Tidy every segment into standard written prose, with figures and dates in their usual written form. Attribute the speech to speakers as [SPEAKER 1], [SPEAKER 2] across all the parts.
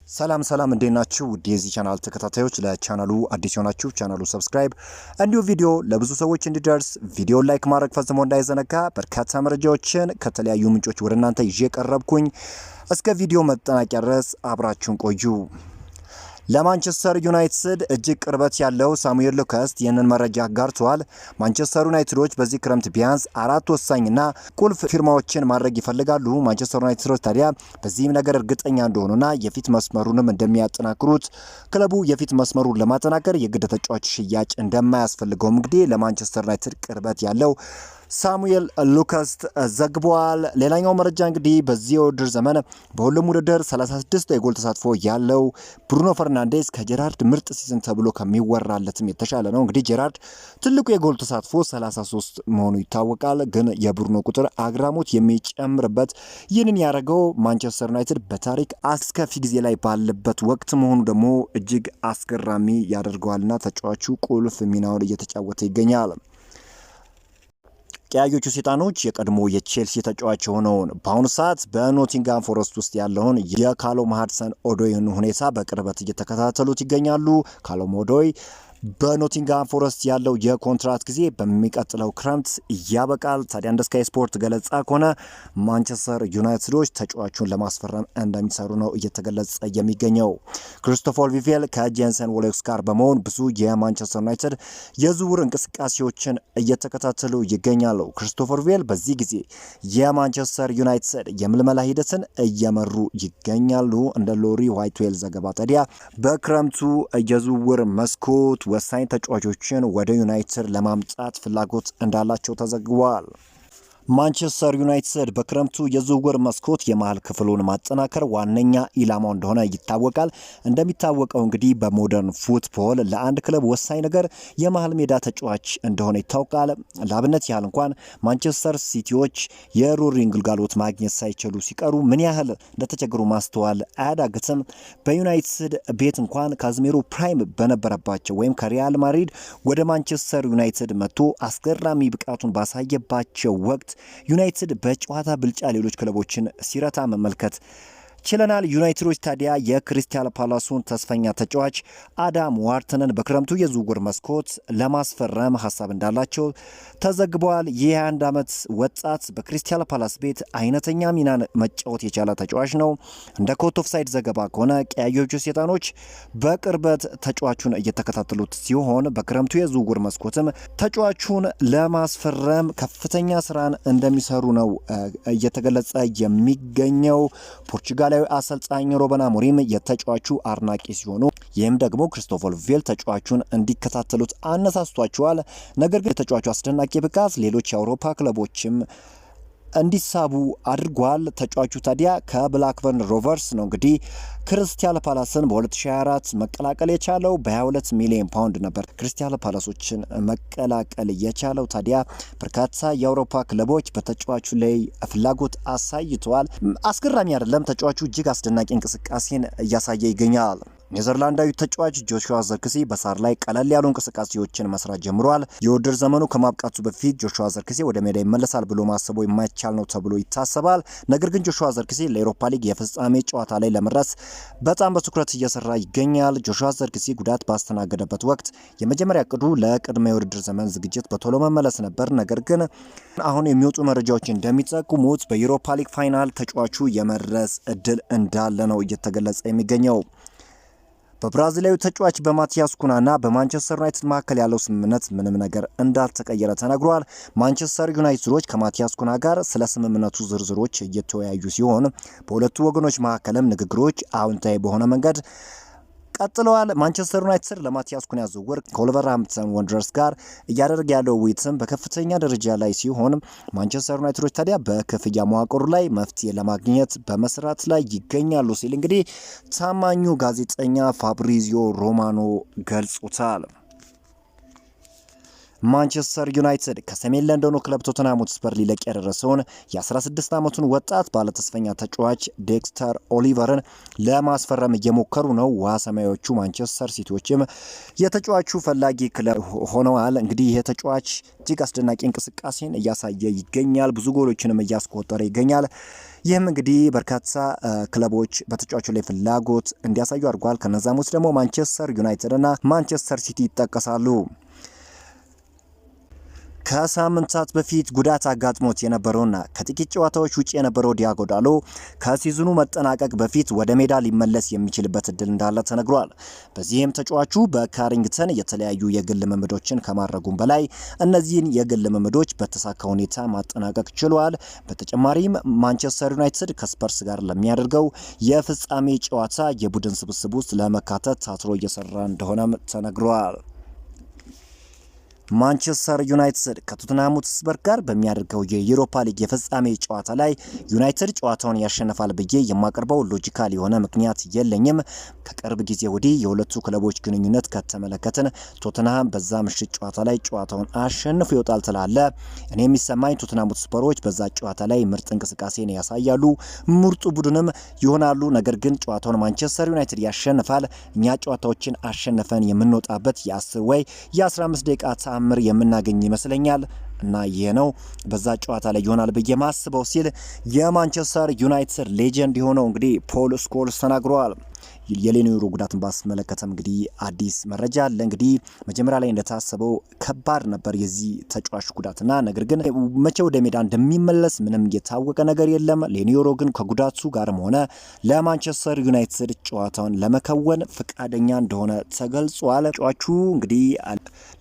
[SPEAKER 1] ሰላም እንዴት ናችሁ? የዚህ ቻናል ተከታታዮች ለቻናሉ አዲስ ሆናችሁ ቻናሉ ሰብስክራይብ እንዲሁ ቪዲዮ ለብዙ ሰዎች እንዲደርስ ቪዲዮ ላይክ ማድረግ ፈጽሞ እንዳይዘነጋ። በርካታ መረጃዎችን ከተለያዩ ምንጮች ወደ እናንተ ይዤ ቀረብኩኝ። እስከ ቪዲዮ መጠናቀቂያ ድረስ አብራችሁን ቆዩ። ለማንቸስተር ዩናይትድ እጅግ ቅርበት ያለው ሳሙኤል ሉካስ ይህንን መረጃ አጋርቷል። ማንቸስተር ዩናይትዶች በዚህ ክረምት ቢያንስ 4 ወሳኝና ቁልፍ ፊርማዎችን ማድረግ ይፈልጋሉ። ማንቸስተር ዩናይትዶች ታዲያ በዚህም ነገር እርግጠኛ እንደሆኑና የፊት መስመሩንም እንደሚያጠናክሩት ክለቡ የፊት መስመሩን ለማጠናከር የግድ ተጫዋች ሽያጭ እንደማያስፈልገው እንግዲህ ለማንቸስተር ዩናይትድ ቅርበት ያለው ሳሙኤል ሉካስ ዘግቧል። ሌላኛው መረጃ እንግዲህ በዚህ የውድድር ዘመን በሁሉም ውድድር 36 የጎል ተሳትፎ ያለው ብሩኖ ፈርናንዴዝ ከጄራርድ ምርጥ ሲዝን ተብሎ ከሚወራለትም የተሻለ ነው። እንግዲህ ጄራርድ ትልቁ የጎል ተሳትፎ 33 መሆኑ ይታወቃል። ግን የብሩኖ ቁጥር አግራሞት የሚጨምርበት ይህንን ያደረገው ማንቸስተር ዩናይትድ በታሪክ አስከፊ ጊዜ ላይ ባለበት ወቅት መሆኑ ደግሞ እጅግ አስገራሚ ያደርገዋልና ተጫዋቹ ቁልፍ ሚናውን እየተጫወተ ይገኛል። ቀያዮቹ ሰይጣኖች የቀድሞ የቼልሲ ተጫዋች የሆነውን በአሁኑ ሰዓት በኖቲንጋም ፎረስት ውስጥ ያለውን የካሎም ሃድሰን ኦዶይን ሁኔታ በቅርበት እየተከታተሉት ይገኛሉ። ካሎም ኦዶይ በኖቲንጋም ፎረስት ያለው የኮንትራት ጊዜ በሚቀጥለው ክረምት ያበቃል። ታዲያ እንደ ስካይ ስፖርት ገለጻ ከሆነ ማንቸስተር ዩናይትዶች ተጫዋቹን ለማስፈረም እንደሚሰሩ ነው እየተገለጸ የሚገኘው። ክሪስቶፈር ቪቬል ከጄንሰን ወሌክስ ጋር በመሆን ብዙ የማንቸስተር ዩናይትድ የዝውውር እንቅስቃሴዎችን እየተከታተሉ ይገኛሉ። ክሪስቶፈር ቪቬል በዚህ ጊዜ የማንቸስተር ዩናይትድ የምልመላ ሂደትን እየመሩ ይገኛሉ። እንደ ሎሪ ዋይትዌል ዘገባ ታዲያ በክረምቱ የዝውውር መስኮት ወሳኝ ተጫዋቾችን ወደ ዩናይትድ ለማምጣት ፍላጎት እንዳላቸው ተዘግቧል። ማንቸስተር ዩናይትድ በክረምቱ የዝውውር መስኮት የመሃል ክፍሉን ማጠናከር ዋነኛ ኢላማው እንደሆነ ይታወቃል። እንደሚታወቀው እንግዲህ በሞደርን ፉትቦል ለአንድ ክለብ ወሳኝ ነገር የመሃል ሜዳ ተጫዋች እንደሆነ ይታወቃል። ለአብነት ያህል እንኳን ማንቸስተር ሲቲዎች የሮሪንግ ግልጋሎት ማግኘት ሳይችሉ ሲቀሩ ምን ያህል እንደተቸገሩ ማስተዋል አያዳግትም። በዩናይትድ ቤት እንኳን ካዝሜሮ ፕራይም በነበረባቸው ወይም ከሪያል ማድሪድ ወደ ማንቸስተር ዩናይትድ መጥቶ አስገራሚ ብቃቱን ባሳየባቸው ወቅት ዩናይትድ በጨዋታ ብልጫ ሌሎች ክለቦችን ሲረታ መመልከት ችለናል። ዩናይትዶች ታዲያ የክሪስታል ፓላሱን ተስፈኛ ተጫዋች አዳም ዋርተንን በክረምቱ የዝውውር መስኮት ለማስፈረም ሀሳብ እንዳላቸው ተዘግቧል። የ21 ዓመት ወጣት በክሪስታል ፓላስ ቤት አይነተኛ ሚናን መጫወት የቻለ ተጫዋች ነው። እንደ ኮት ኦፍ ሳይድ ዘገባ ከሆነ ቀያዮቹ ሰይጣኖች በቅርበት ተጫዋቹን እየተከታተሉት ሲሆን በክረምቱ የዝውውር መስኮትም ተጫዋቹን ለማስፈረም ከፍተኛ ስራን እንደሚሰሩ ነው እየተገለጸ የሚገኘው። ፖርቹጋላዊ አሰልጣኝ ሩበን አሞሪም የተጫዋቹ አድናቂ ሲሆኑ ይህም ደግሞ ክሪስቶፈር ቪቬል ተጫዋቹን እንዲከታተሉት አነሳስቷቸዋል። ነገር ግን የተጫዋቹ አስደናቂ ብቃት ሌሎች የአውሮፓ ክለቦችም እንዲሳቡ አድርጓል። ተጫዋቹ ታዲያ ከብላክበርን ሮቨርስ ነው እንግዲህ ክሪስታል ፓላስን በ2024 መቀላቀል የቻለው በ22 ሚሊዮን ፓውንድ ነበር ክሪስታል ፓላሶችን መቀላቀል የቻለው። ታዲያ በርካታ የአውሮፓ ክለቦች በተጫዋቹ ላይ ፍላጎት አሳይተዋል። አስገራሚ አይደለም፣ ተጫዋቹ እጅግ አስደናቂ እንቅስቃሴን እያሳየ ይገኛል። ኔዘርላንዳዊ ተጫዋች ጆሹዋ ዘርክሲ በሳር ላይ ቀለል ያሉ እንቅስቃሴዎችን መስራት ጀምሯል። የውድድር ዘመኑ ከማብቃቱ በፊት ጆሹዋ ዘርክሲ ወደ ሜዳ ይመለሳል ብሎ ማሰቡ የማይቻል ነው ተብሎ ይታሰባል። ነገር ግን ጆሹዋ ዘርክሲ ለአውሮፓ ሊግ የፍጻሜ ጨዋታ ላይ ለመድረስ በጣም በትኩረት እየሰራ ይገኛል። ጆሹዋ ዘርክሲ ጉዳት ባስተናገደበት ወቅት የመጀመሪያ እቅዱ ለቅድመ የውድድር ዘመን ዝግጅት በቶሎ መመለስ ነበር። ነገር ግን አሁን የሚወጡ መረጃዎች እንደሚጠቁሙት በዩሮፓ ሊግ ፋይናል ተጫዋቹ የመድረስ እድል እንዳለ ነው እየተገለጸ የሚገኘው። በብራዚላዊ ተጫዋች በማቲያስ ኩናና በማንቸስተር ዩናይትድ መካከል ያለው ስምምነት ምንም ነገር እንዳልተቀየረ ተነግሯል። ማንቸስተር ዩናይትዶች ከማቲያስ ኩና ጋር ስለ ስምምነቱ ዝርዝሮች እየተወያዩ ሲሆን በሁለቱ ወገኖች መካከልም ንግግሮች አዎንታዊ በሆነ መንገድ ቀጥለዋል። ማንቸስተር ዩናይትድ ለማቲያስ ኩና ዝውውር ከወልቨርሃምፕተን ወንደረርስ ጋር እያደረገ ያለው ውይይትም በከፍተኛ ደረጃ ላይ ሲሆን ማንቸስተር ዩናይትዶች ታዲያ በክፍያ መዋቅሩ ላይ መፍትሄ ለማግኘት በመስራት ላይ ይገኛሉ ሲል እንግዲህ ታማኙ ጋዜጠኛ ፋብሪዚዮ ሮማኖ ገልጾታል። ማንቸስተር ዩናይትድ ከሰሜን ለንደኑ ክለብ ቶተንሃም ሆትስፐር ሊለቅ የደረሰውን የ16 ዓመቱን ወጣት ባለተስፈኛ ተጫዋች ዴክስተር ኦሊቨርን ለማስፈረም እየሞከሩ ነው። ውሃ ሰማያዎቹ ማንቸስተር ሲቲዎችም የተጫዋቹ ፈላጊ ክለብ ሆነዋል። እንግዲህ ይህ ተጫዋች እጅግ አስደናቂ እንቅስቃሴን እያሳየ ይገኛል። ብዙ ጎሎችንም እያስቆጠረ ይገኛል። ይህም እንግዲህ በርካታ ክለቦች በተጫዋቹ ላይ ፍላጎት እንዲያሳዩ አድርጓል። ከነዛም ውስጥ ደግሞ ማንቸስተር ዩናይትድ እና ማንቸስተር ሲቲ ይጠቀሳሉ። ከሳምንታት በፊት ጉዳት አጋጥሞት የነበረውና ከጥቂት ጨዋታዎች ውጪ የነበረው ዲያጎ ዳሎ ከሲዝኑ መጠናቀቅ በፊት ወደ ሜዳ ሊመለስ የሚችልበት እድል እንዳለ ተነግሯል። በዚህም ተጫዋቹ በካሪንግተን የተለያዩ የግል ልምምዶችን ከማድረጉም በላይ እነዚህን የግል ልምምዶች በተሳካ ሁኔታ ማጠናቀቅ ችሏል። በተጨማሪም ማንቸስተር ዩናይትድ ከስፐርስ ጋር ለሚያደርገው የፍጻሜ ጨዋታ የቡድን ስብስብ ውስጥ ለመካተት ታትሮ እየሰራ እንደሆነም ተነግሯል። ማንቸስተር ዩናይትድ ከቶተንሃም ሆትስፐር ጋር በሚያደርገው የዩሮፓ ሊግ የፍጻሜ ጨዋታ ላይ ዩናይትድ ጨዋታውን ያሸንፋል ብዬ የማቀርበው ሎጂካል የሆነ ምክንያት የለኝም። ከቅርብ ጊዜ ወዲህ የሁለቱ ክለቦች ግንኙነት ከተመለከትን ቶተንሃም በዛ ምሽት ጨዋታ ላይ ጨዋታውን አሸንፎ ይወጣል ትላለ። እኔ የሚሰማኝ ቶተንሃም ሆትስፐሮች በዛ ጨዋታ ላይ ምርጥ እንቅስቃሴን ያሳያሉ፣ ምርጡ ቡድንም ይሆናሉ። ነገር ግን ጨዋታውን ማንቸስተር ዩናይትድ ያሸንፋል። እኛ ጨዋታዎችን አሸንፈን የምንወጣበት የ10 ወይ የ15 ደቂቃ ምር የምናገኝ ይመስለኛል እና ይሄ ነው በዛ ጨዋታ ላይ ይሆናል ብዬ ማስበው ሲል የማንቸስተር ዩናይትድ ሌጀንድ የሆነው እንግዲህ ፖል ስኮልስ ተናግሯል። የሌኒዮሮ ጉዳትን ባስመለከተም እንግዲህ አዲስ መረጃ አለ። እንግዲህ መጀመሪያ ላይ እንደታሰበው ከባድ ነበር የዚህ ተጫዋች ጉዳትና ነገር ግን መቼ ወደ ሜዳ እንደሚመለስ ምንም የታወቀ ነገር የለም። ሌኒዮሮ ግን ከጉዳቱ ጋርም ሆነ ለማንቸስተር ዩናይትድ ጨዋታውን ለመከወን ፈቃደኛ እንደሆነ ተገልጿል። ተጫዋቹ እንግዲህ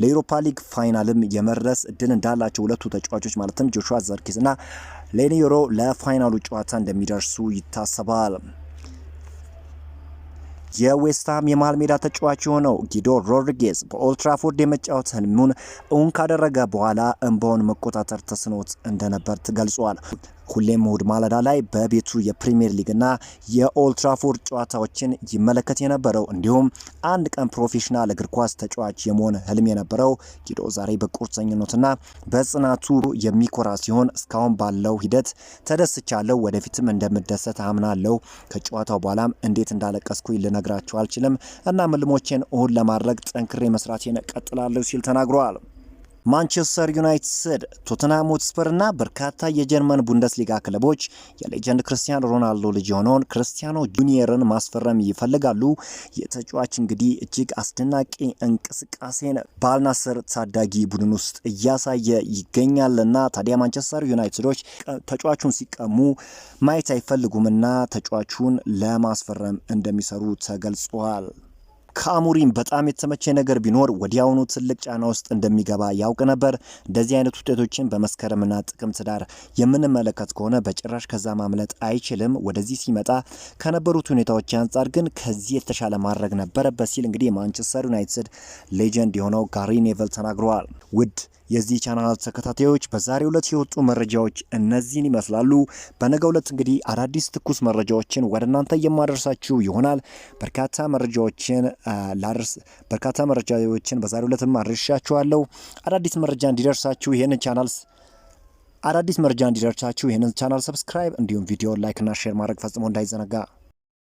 [SPEAKER 1] ለዩሮፓ ሊግ ፋይናልም የመድረስ እድል እንዳላቸው ሁለቱ ተጫዋቾች ማለትም ጆሹዋ ዘርኪዝና ሌኒዮሮ ለፋይናሉ ጨዋታ እንደሚደርሱ ይታሰባል። የዌስትሃም የመሃል ሜዳ ተጫዋች የሆነው ጊዶ ሮድሪጌዝ በኦልትራፎርድ የመጫወት ህልሙን እውን ካደረገ በኋላ እንባውን መቆጣጠር ተስኖት እንደነበር ተገልጿል። ሁሌም እሁድ ማለዳ ላይ በቤቱ የፕሪሚየር ሊግና የኦልትራፎርድ ጨዋታዎችን ይመለከት የነበረው እንዲሁም አንድ ቀን ፕሮፌሽናል እግር ኳስ ተጫዋች የመሆን ህልም የነበረው ጊዶ ዛሬ በቁርጠኝነትና በጽናቱ የሚኮራ ሲሆን እስካሁን ባለው ሂደት ተደስቻለሁ፣ ወደፊትም እንደምደሰት አምናለሁ። ከጨዋታው በኋላም እንዴት እንዳለቀስኩኝ ልነግራችሁ አልችልም እና ህልሞቼን እውን ለማድረግ ጠንክሬ መስራቴን እቀጥላለሁ ሲል ተናግሯል። ማንቸስተር ዩናይትድ፣ ቶተንሃም ሆትስፐር እና በርካታ የጀርመን ቡንደስሊጋ ክለቦች የሌጀንድ ክርስቲያኖ ሮናልዶ ልጅ የሆነውን ክርስቲያኖ ጁኒየርን ማስፈረም ይፈልጋሉ። የተጫዋች እንግዲህ እጅግ አስደናቂ እንቅስቃሴን በአልናስር ታዳጊ ቡድን ውስጥ እያሳየ ይገኛልና ታዲያ ማንቸስተር ዩናይትዶች ተጫዋቹን ሲቀሙ ማየት አይፈልጉምና ተጫዋቹን ለማስፈረም እንደሚሰሩ ተገልጿል። ከአሙሪም በጣም የተመቸ ነገር ቢኖር ወዲያውኑ ትልቅ ጫና ውስጥ እንደሚገባ ያውቅ ነበር። እንደዚህ አይነት ውጤቶችን በመስከረምና ጥቅምት ዳር የምንመለከት ከሆነ በጭራሽ ከዛ ማምለጥ አይችልም። ወደዚህ ሲመጣ ከነበሩት ሁኔታዎች አንጻር ግን ከዚህ የተሻለ ማድረግ ነበረበት ሲል እንግዲህ የማንቸስተር ዩናይትድ ሌጀንድ የሆነው ጋሪ ኔቨል ተናግረዋል። ውድ የዚህ ቻናል ተከታታዮች በዛሬው ዕለት የወጡ መረጃዎች እነዚህን ይመስላሉ። በነገው ዕለት እንግዲህ አዳዲስ ትኩስ መረጃዎችን ወደ እናንተ የማደርሳችሁ ይሆናል። በርካታ መረጃዎችን በዛሬው ዕለትም አድርሻችኋለሁ። አዳዲስ መረጃ እንዲደርሳችሁ ይህንን ቻናል ሰብስክራይብ እንዲሁም ቪዲዮ ላይክ እና ሼር ማድረግ ፈጽሞ እንዳይዘነጋ።